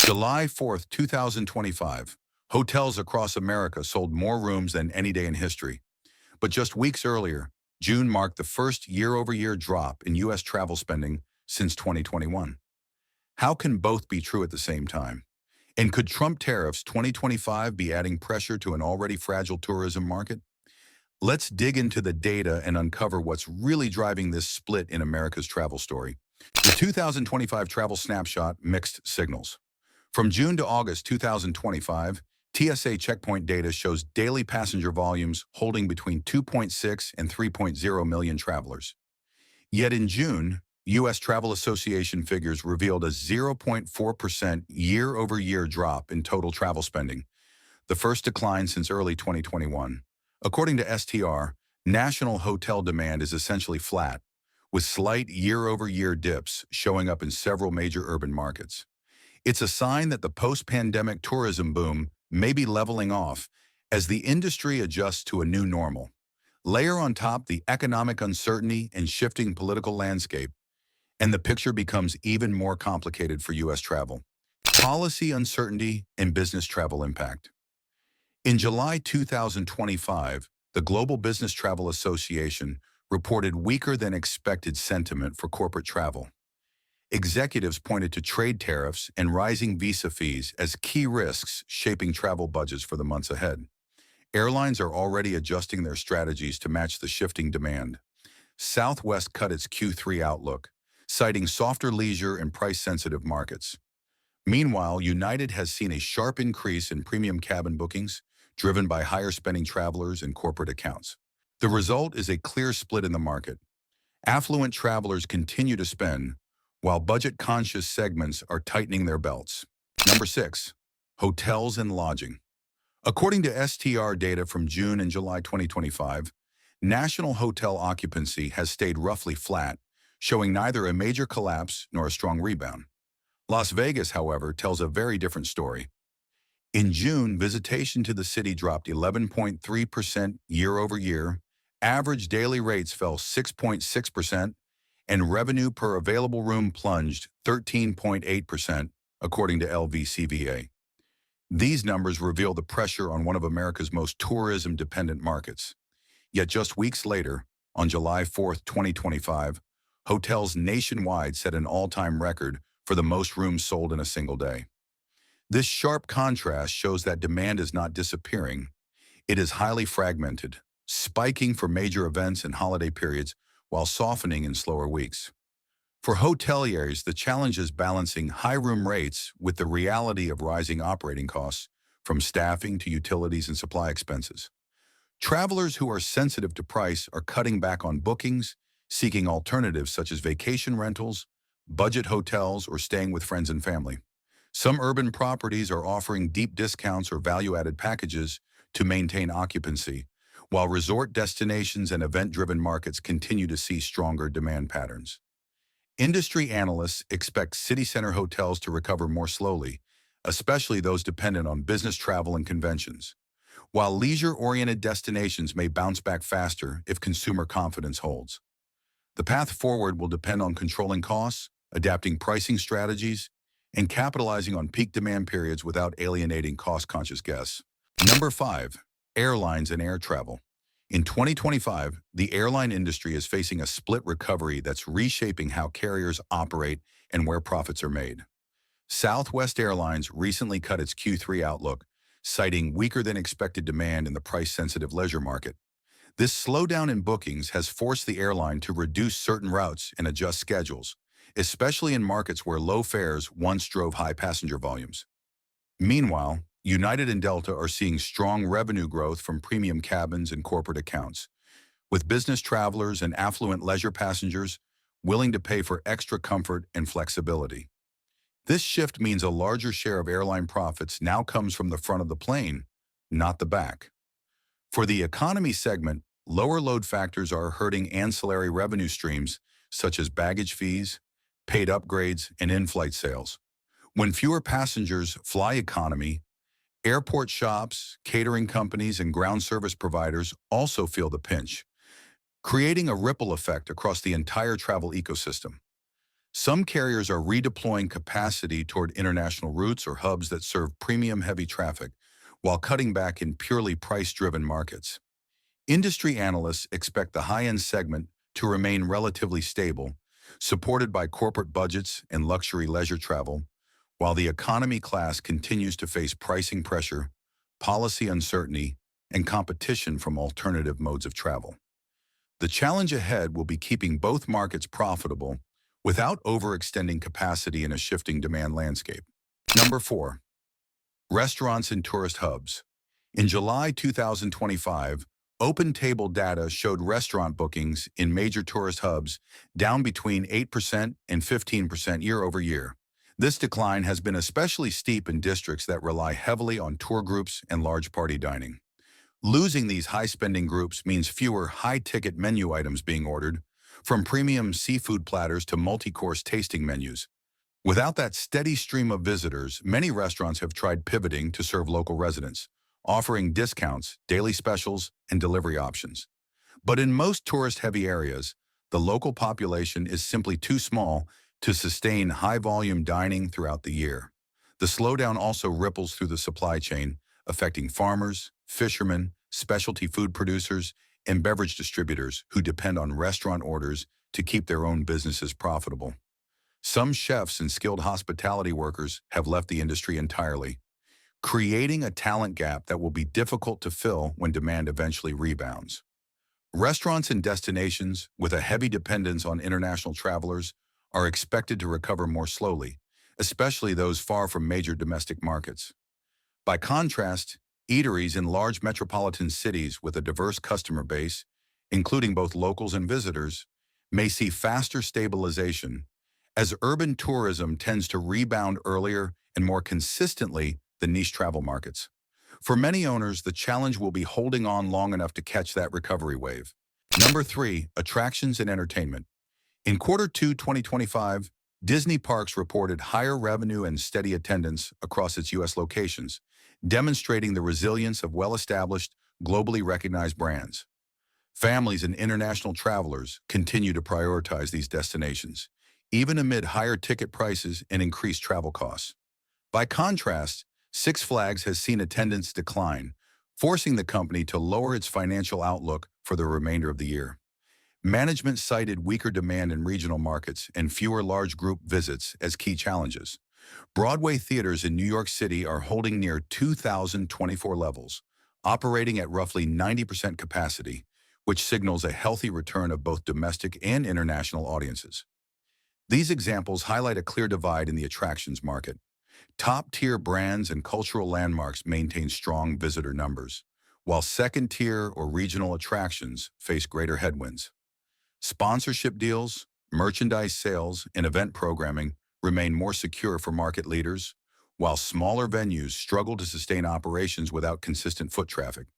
July 4th, 2025. Hotels across America sold more rooms than any day in history. But just weeks earlier, June marked the first year-over-year drop in U.S. travel spending since 2021. How can both be true at the same time? And could Trump tariffs 2025 be adding pressure to an already fragile tourism market? Let's dig into the data and uncover what's really driving this split in America's travel story. The 2025 travel snapshot: mixed signals. From June to August 2025, TSA checkpoint data shows daily passenger volumes holding between 2.6 and 3.0 million travelers. Yet in June, U.S. Travel Association figures revealed a 0.4% year-over-year drop in total travel spending, the first decline since early 2021. According to STR, national hotel demand is essentially flat, with slight year-over-year dips showing up in several major urban markets. It's a sign that the post-pandemic tourism boom may be leveling off as the industry adjusts to a new normal. Layer on top the economic uncertainty and shifting political landscape, and the picture becomes even more complicated for U.S. travel. Policy uncertainty and business travel impact. In July 2025, the Global Business Travel Association reported weaker than expected sentiment for corporate travel. Executives pointed to trade tariffs and rising visa fees as key risks shaping travel budgets for the months ahead. Airlines are already adjusting their strategies to match the shifting demand. Southwest cut its Q3 outlook, citing softer leisure and price-sensitive markets. Meanwhile, United has seen a sharp increase in premium cabin bookings, driven by higher-spending travelers and corporate accounts. The result is a clear split in the market. Affluent travelers continue to spend, while budget-conscious segments are tightening their belts. Number 6. Hotels and lodging. According to STR data from June and July 2025, national hotel occupancy has stayed roughly flat, showing neither a major collapse nor a strong rebound. Las Vegas, however, tells a very different story. In June, visitation to the city dropped 11.3% year-over-year, average daily rates fell 6.6%, and revenue per available room plunged 13.8%, according to LVCVA. These numbers reveal the pressure on one of America's most tourism-dependent markets. Yet just weeks later, on July 4th, 2025, hotels nationwide set an all-time record for the most rooms sold in a single day. This sharp contrast shows that demand is not disappearing. It is highly fragmented, spiking for major events and holiday periods while softening in slower weeks. For hoteliers, the challenge is balancing high room rates with the reality of rising operating costs, from staffing to utilities and supply expenses. Travelers who are sensitive to price are cutting back on bookings, seeking alternatives such as vacation rentals, budget hotels, or staying with friends and family. Some urban properties are offering deep discounts or value-added packages to maintain occupancy, while resort destinations and event-driven markets continue to see stronger demand patterns. Industry analysts expect city center hotels to recover more slowly, especially those dependent on business travel and conventions, while leisure-oriented destinations may bounce back faster if consumer confidence holds. The path forward will depend on controlling costs, adapting pricing strategies, and capitalizing on peak demand periods without alienating cost-conscious guests. Number 5. Airlines and air travel. In 2025, the airline industry is facing a split recovery that's reshaping how carriers operate and where profits are made. Southwest Airlines recently cut its Q3 outlook, citing weaker than expected demand in the price-sensitive leisure market. This slowdown in bookings has forced the airline to reduce certain routes and adjust schedules, especially in markets where low fares once drove high passenger volumes. Meanwhile, United and Delta are seeing strong revenue growth from premium cabins and corporate accounts, with business travelers and affluent leisure passengers willing to pay for extra comfort and flexibility. This shift means a larger share of airline profits now comes from the front of the plane, not the back. For the economy segment, lower load factors are hurting ancillary revenue streams such as baggage fees, paid upgrades, and in-flight sales. When fewer passengers fly economy, airport shops, catering companies, and ground service providers also feel the pinch, creating a ripple effect across the entire travel ecosystem. Some carriers are redeploying capacity toward international routes or hubs that serve premium heavy traffic, while cutting back in purely price-driven markets. Industry analysts expect the high-end segment to remain relatively stable, supported by corporate budgets and luxury leisure travel, while the economy class continues to face pricing pressure, policy uncertainty, and competition from alternative modes of travel. The challenge ahead will be keeping both markets profitable without overextending capacity in a shifting demand landscape. Number 4. Restaurants and tourist hubs. In July 2025, Open Table data showed restaurant bookings in major tourist hubs down between 8% and 15% year over year. This decline has been especially steep in districts that rely heavily on tour groups and large party dining. Losing these high-spending groups means fewer high-ticket menu items being ordered, from premium seafood platters to multi-course tasting menus. Without that steady stream of visitors, many restaurants have tried pivoting to serve local residents, offering discounts, daily specials, and delivery options. But in most tourist-heavy areas, the local population is simply too small to sustain high-volume dining throughout the year. The slowdown also ripples through the supply chain, affecting farmers, fishermen, specialty food producers, and beverage distributors who depend on restaurant orders to keep their own businesses profitable. Some chefs and skilled hospitality workers have left the industry entirely, creating a talent gap that will be difficult to fill when demand eventually rebounds. Restaurants and destinations with a heavy dependence on international travelers are expected to recover more slowly, especially those far from major domestic markets. By contrast, eateries in large metropolitan cities with a diverse customer base, including both locals and visitors, may see faster stabilization, as urban tourism tends to rebound earlier and more consistently than niche travel markets. For many owners, the challenge will be holding on long enough to catch that recovery wave. Number 3, attractions and entertainment. In Q2 2025, Disney Parks reported higher revenue and steady attendance across its U.S. locations, demonstrating the resilience of well-established, globally recognized brands. Families and international travelers continue to prioritize these destinations, even amid higher ticket prices and increased travel costs. By contrast, Six Flags has seen attendance decline, forcing the company to lower its financial outlook for the remainder of the year. Management cited weaker demand in regional markets and fewer large group visits as key challenges. Broadway theaters in New York City are holding near 2024 levels, operating at roughly 90% capacity, which signals a healthy return of both domestic and international audiences. These examples highlight a clear divide in the attractions market. Top-tier brands and cultural landmarks maintain strong visitor numbers, while second-tier or regional attractions face greater headwinds. Sponsorship deals, merchandise sales, and event programming remain more secure for market leaders, while smaller venues struggle to sustain operations without consistent foot traffic.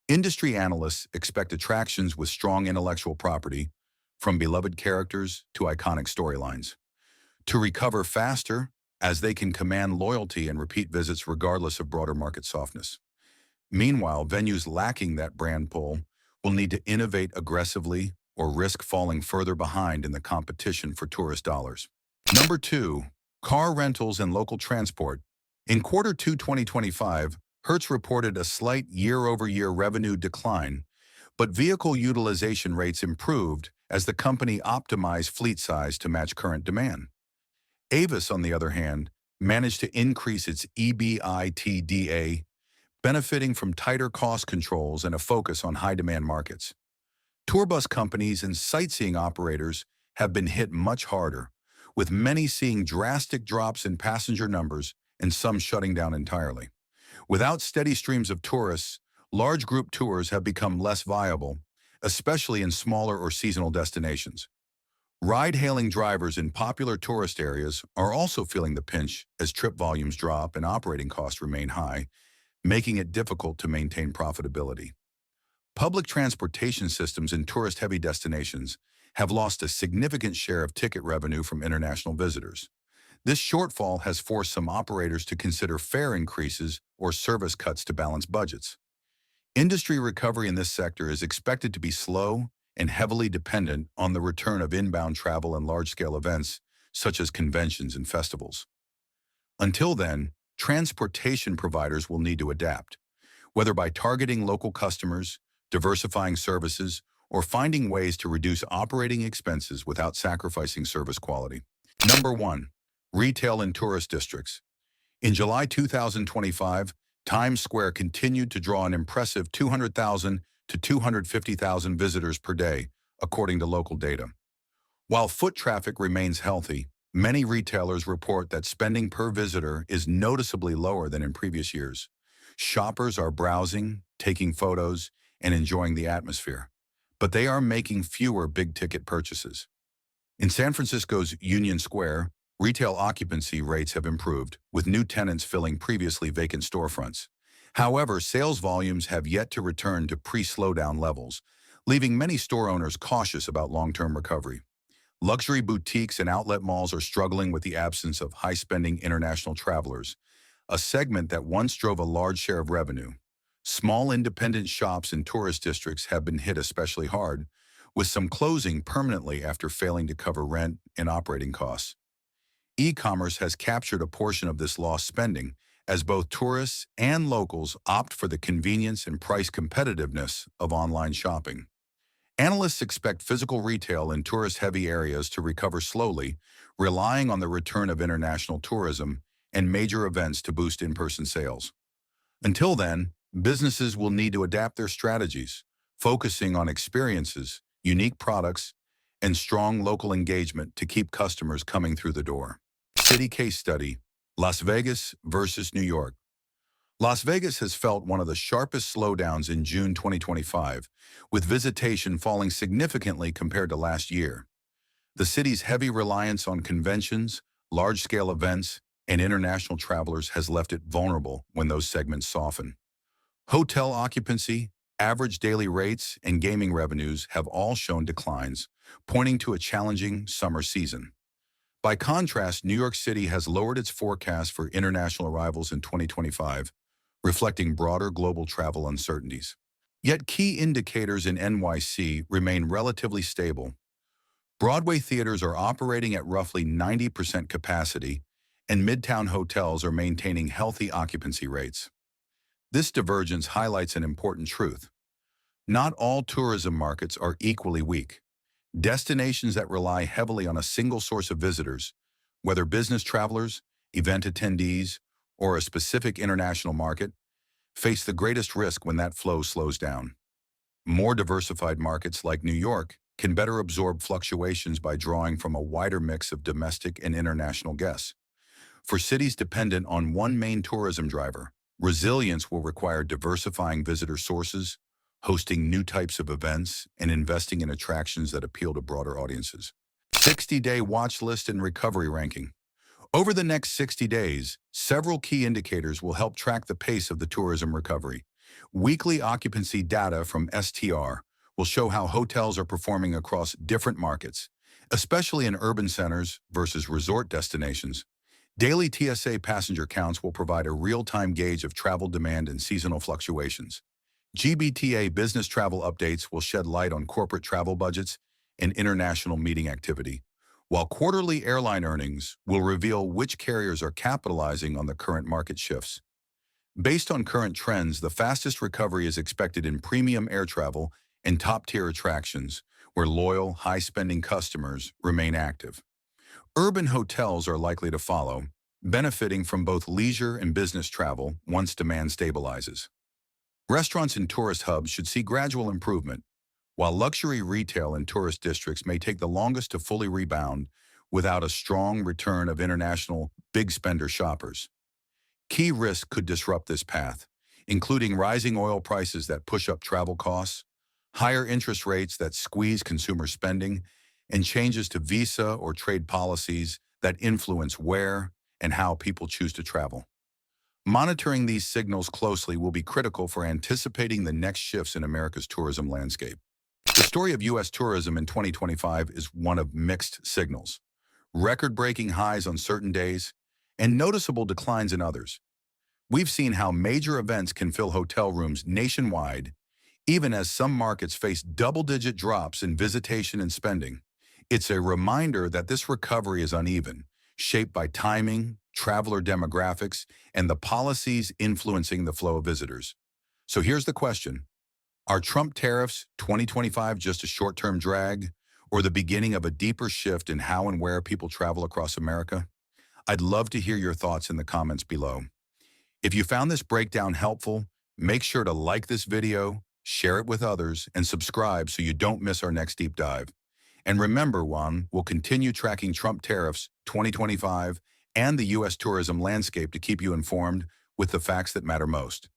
Industry analysts expect attractions with strong intellectual property, from beloved characters to iconic storylines, to recover faster as they can command loyalty and repeat visits regardless of broader market softness. Meanwhile, venues lacking that brand pull will need to innovate aggressively or risk falling further behind in the competition for tourist dollars. Number 2, car rentals and local transport. In Q2 2025, Hertz reported a slight year-over-year revenue decline, but vehicle utilization rates improved as the company optimized fleet size to match current demand. Avis, on the other hand, managed to increase its EBITDA, benefiting from tighter cost controls and a focus on high-demand markets. Tour bus companies and sightseeing operators have been hit much harder, with many seeing drastic drops in passenger numbers and some shutting down entirely. Without steady streams of tourists, large group tours have become less viable, especially in smaller or seasonal destinations. Ride-hailing drivers in popular tourist areas are also feeling the pinch as trip volumes drop and operating costs remain high, making it difficult to maintain profitability. Public transportation systems in tourist-heavy destinations have lost a significant share of ticket revenue from international visitors. This shortfall has forced some operators to consider fare increases or service cuts to balance budgets. Industry recovery in this sector is expected to be slow and heavily dependent on the return of inbound travel and large-scale events, such as conventions and festivals. Until then, transportation providers will need to adapt, whether by targeting local customers, diversifying services, or finding ways to reduce operating expenses without sacrificing service quality. Number 1. Retail and tourist districts. In July 2025, Times Square continued to draw an impressive 200,000 to 250,000 visitors per day, according to local data. While foot traffic remains healthy, many retailers report that spending per visitor is noticeably lower than in previous years. Shoppers are browsing, taking photos, and enjoying the atmosphere, but they are making fewer big-ticket purchases. In San Francisco's Union Square, retail occupancy rates have improved, with new tenants filling previously vacant storefronts. However, sales volumes have yet to return to pre-slowdown levels, leaving many store owners cautious about long-term recovery. Luxury boutiques and outlet malls are struggling with the absence of high-spending international travelers, a segment that once drove a large share of revenue. Small independent shops in tourist districts have been hit especially hard, with some closing permanently after failing to cover rent and operating costs. E-commerce has captured a portion of this lost spending, as both tourists and locals opt for the convenience and price competitiveness of online shopping. Analysts expect physical retail in tourist-heavy areas to recover slowly, relying on the return of international tourism and major events to boost in-person sales. Until then, businesses will need to adapt their strategies, focusing on experiences, unique products, and strong local engagement to keep customers coming through the door. City case study: Las Vegas versus New York. Las Vegas has felt one of the sharpest slowdowns in June 2025, with visitation falling significantly compared to last year. The city's heavy reliance on conventions, large-scale events, and international travelers has left it vulnerable when those segments soften. Hotel occupancy, average daily rates, and gaming revenues have all shown declines, pointing to a challenging summer season. By contrast, New York City has lowered its forecast for international arrivals in 2025, reflecting broader global travel uncertainties. Yet key indicators in NYC remain relatively stable. Broadway theaters are operating at roughly 90% capacity, and midtown hotels are maintaining healthy occupancy rates. This divergence highlights an important truth. Not all tourism markets are equally weak. Destinations that rely heavily on a single source of visitors, whether business travelers, event attendees, or a specific international market, face the greatest risk when that flow slows down. More diversified markets like New York can better absorb fluctuations by drawing from a wider mix of domestic and international guests. For cities dependent on one main tourism driver, resilience will require diversifying visitor sources, hosting new types of events, and investing in attractions that appeal to broader audiences. 60-day watch list and recovery ranking. Over the next 60 days, several key indicators will help track the pace of the tourism recovery. Weekly occupancy data from STR will show how hotels are performing across different markets, especially in urban centers versus resort destinations. Daily TSA passenger counts will provide a real-time gauge of travel demand and seasonal fluctuations. GBTA business travel updates will shed light on corporate travel budgets and international meeting activity, while quarterly airline earnings will reveal which carriers are capitalizing on the current market shifts. Based on current trends, the fastest recovery is expected in premium air travel and top-tier attractions, where loyal, high-spending customers remain active. Urban hotels are likely to follow, benefiting from both leisure and business travel once demand stabilizes. Restaurants in tourist hubs should see gradual improvement, while luxury retail in tourist districts may take the longest to fully rebound without a strong return of international big-spender shoppers. Key risks could disrupt this path, including rising oil prices that push up travel costs, higher interest rates that squeeze consumer spending, and changes to visa or trade policies that influence where and how people choose to travel. Monitoring these signals closely will be critical for anticipating the next shifts in America's tourism landscape. The story of U.S. tourism in 2025 is one of mixed signals: record-breaking highs on certain days and noticeable declines in others. We've seen how major events can fill hotel rooms nationwide, even as some markets face double-digit drops in visitation and spending. It's a reminder that this recovery is uneven, shaped by timing, traveler demographics, and the policies influencing the flow of visitors. So here's the question. Are Trump tariffs 2025 just a short-term drag, or the beginning of a deeper shift in how and where people travel across America? I'd love to hear your thoughts in the comments below. If you found this breakdown helpful, make sure to like this video, share it with others, and subscribe so you don't miss our next deep dive. And remember, Juan, we'll continue tracking Trump tariffs 2025 and the U.S. tourism landscape to keep you informed with the facts that matter most.